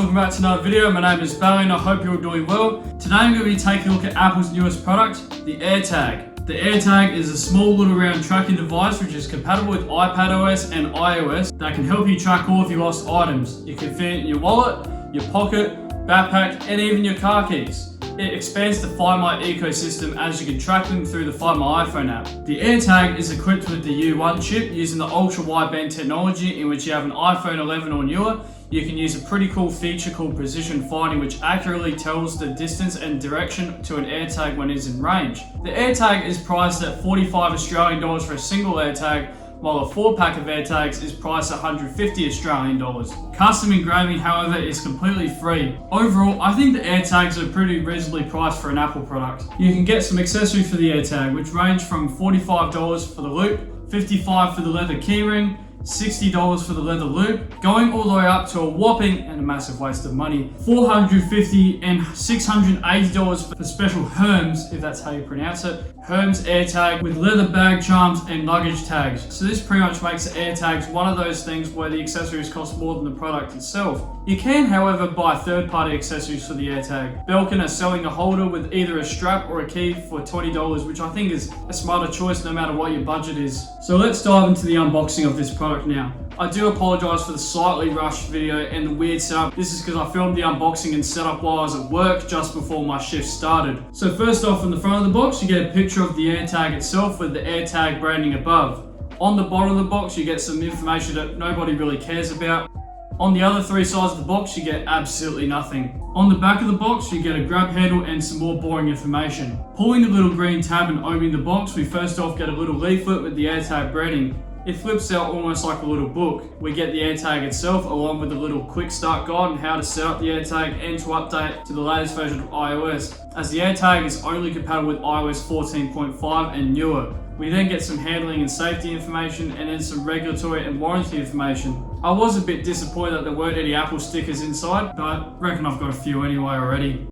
welcome back to another video. My name is Barry and I hope you're all doing well. Today I'm going to be taking a look at Apple's newest product, the AirTag. The AirTag is a small little round tracking device which is compatible with iPadOS and iOS that can help you track all of your lost items. You can fit it in your wallet, your pocket, backpack and even your car keys. It expands the Find My ecosystem as you can track them through the Find My iPhone app. The AirTag is equipped with the U1 chip using the ultra wideband technology in which you have an iPhone 11 or newer. You can use a pretty cool feature called precision finding which accurately tells the distance and direction to an AirTag when it is in range. The AirTag is priced at 45 Australian dollars for a single AirTag, while a 4-pack of AirTags is priced at 150 Australian dollars. Custom engraving, however, is completely free. Overall, I think the AirTags are pretty reasonably priced for an Apple product. You can get some accessories for the AirTag, which range from $45 for the loop, $55 for the leather keyring, $60 for the leather loop, going all the way up to a whopping, and a massive waste of money, $450 and $680 for special Hermes, if that's how you pronounce it, Hermes AirTag with leather bag charms and luggage tags. So this pretty much makes the AirTags one of those things where the accessories cost more than the product itself. You can, however, buy third-party accessories for the AirTag. Belkin are selling a holder with either a strap or a key for $20, which I think is a smarter choice no matter what your budget is. So let's dive into the unboxing of this product now. I do apologise for the slightly rushed video and the weird setup. This is because I filmed the unboxing and setup while I was at work just before my shift started. So first off, on the front of the box you get a picture of the AirTag itself with the AirTag branding above. On the bottom of the box you get some information that nobody really cares about. On the other three sides of the box you get absolutely nothing. On the back of the box you get a grab handle and some more boring information. Pulling the little green tab and opening the box, we first off get a little leaflet with the AirTag branding. It flips out almost like a little book. We get the AirTag itself along with a little quick start guide on how to set up the AirTag and to update to the latest version of iOS, as the AirTag is only compatible with iOS 14.5 and newer. We then get some handling and safety information and then some regulatory and warranty information. I was a bit disappointed that there weren't any Apple stickers inside, but I reckon I've got a few anyway already.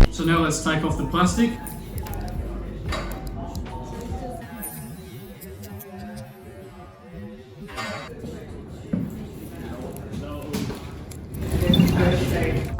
So now let's take off the plastic.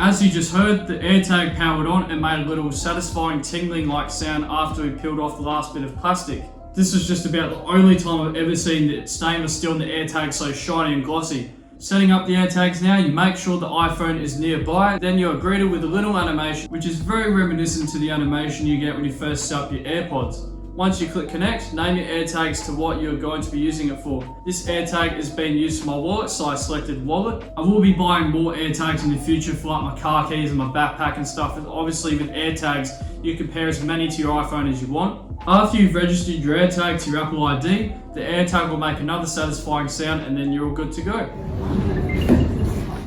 As you just heard, the AirTag powered on and made a little satisfying tingling like sound after we peeled off the last bit of plastic. This was just about the only time I've ever seen the stainless steel in the AirTag so shiny and glossy. Setting up the AirTags now, you make sure the iPhone is nearby, then you are greeted with a little animation which is very reminiscent to the animation you get when you first set up your AirPods. Once you click connect, name your AirTags to what you're going to be using it for. This AirTag is being used for my wallet, so I selected wallet. I will be buying more AirTags in the future for like my car keys and my backpack and stuff. And obviously with AirTags, you can pair as many to your iPhone as you want. After you've registered your AirTag to your Apple ID, the AirTag will make another satisfying sound and then you're all good to go.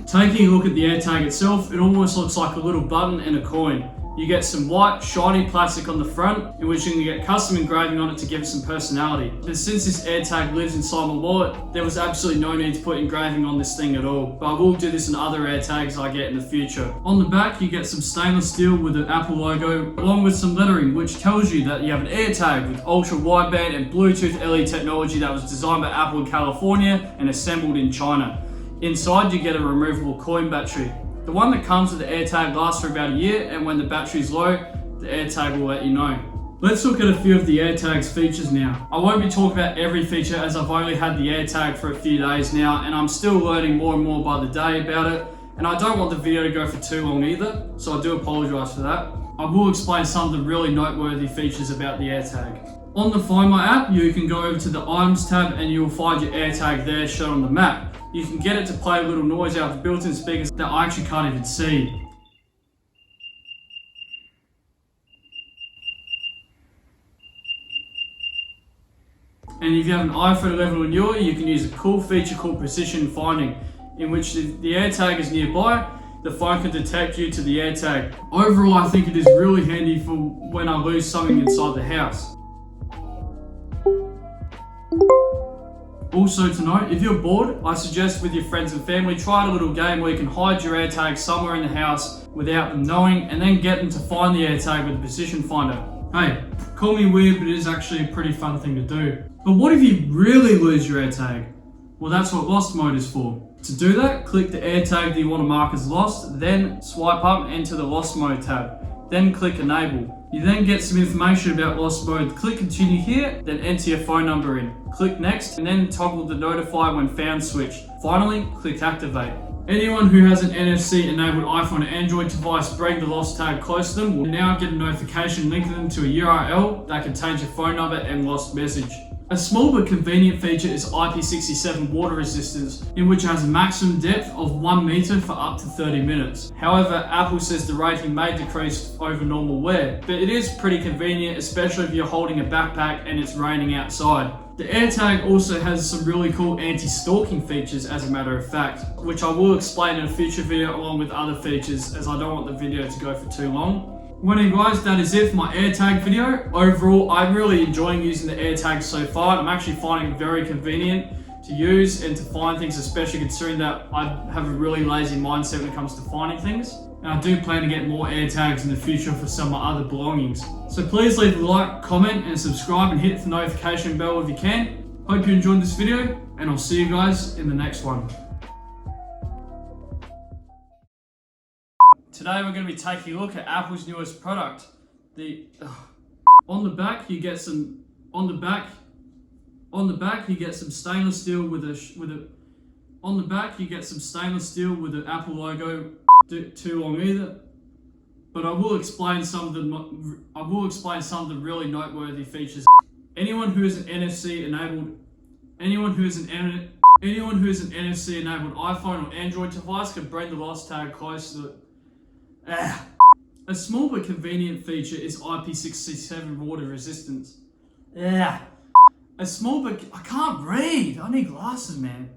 Taking a look at the AirTag itself, it almost looks like a little button and a coin. You get some white, shiny plastic on the front, in which you can get custom engraving on it to give it some personality. But since this AirTag lives inside my wallet, there was absolutely no need to put engraving on this thing at all. But I will do this in other AirTags I get in the future. On the back, you get some stainless steel with the Apple logo, along with some lettering, which tells you that you have an AirTag with ultra wideband and Bluetooth LE technology that was designed by Apple in California and assembled in China. Inside, you get a removable coin battery. The one that comes with the AirTag lasts for about a year, and when the battery is low, the AirTag will let you know. Let's look at a few of the AirTag's features now. I won't be talking about every feature as I've only had the AirTag for a few days now and I'm still learning more and more by the day about it, and I don't want the video to go for too long either, so I do apologise for that. I will explain some of the really noteworthy features about the AirTag. On the Find My app, you can go over to the items tab and you will find your AirTag there shown on the map. You can get it to play a little noise out of the built-in speakers that I actually can't even see. And if you have an iPhone 11 or newer, you can use a cool feature called precision finding, in which the AirTag is nearby, the phone can detect you to the AirTag. Overall, I think it is really handy for when I lose something inside the house. Also to note, if you're bored, I suggest with your friends and family, try a little game where you can hide your AirTag somewhere in the house without them knowing and then get them to find the AirTag with the position finder. Hey, call me weird, but it is actually a pretty fun thing to do. But what if you really lose your AirTag? Well, that's what lost mode is for. To do that, click the AirTag that you want to mark as lost, then swipe up and enter the lost mode tab. Then click enable. You then get some information about lost mode. Click continue here, then enter your phone number in. Click next, and then toggle the notify when found switch. Finally, click activate. Anyone who has an NFC enabled iPhone or Android device, bring the lost tag close to them, will now get a notification linking them to a URL that contains your phone number and lost message. A small but convenient feature is IP67 water resistance, in which it has a maximum depth of 1 meter for up to 30 minutes. However, Apple says the rating may decrease over normal wear, but it is pretty convenient, especially if you're holding a backpack and it's raining outside. The AirTag also has some really cool anti-stalking features, as a matter of fact, which I will explain in a future video along with other features, as I don't want the video to go for too long. Well guys, that is it for my AirTag video. Overall, I'm really enjoying using the AirTag so far. I'm actually finding it very convenient to use and to find things, especially considering that I have a really lazy mindset when it comes to finding things. And I do plan to get more AirTags in the future for some of my other belongings. So please leave a like, comment and subscribe and hit the notification bell if you can. Hope you enjoyed this video and I'll see you guys in the next one. Today we're going to be taking a look at Apple's newest product. On the back you get some stainless steel with an Apple logo. Too long either. But I will explain some of the really noteworthy features. Anyone who is an NFC enabled iPhone or Android device can bring the lost tag close to it. A small but convenient feature is IP67 water resistance. I can't read. I need glasses, man.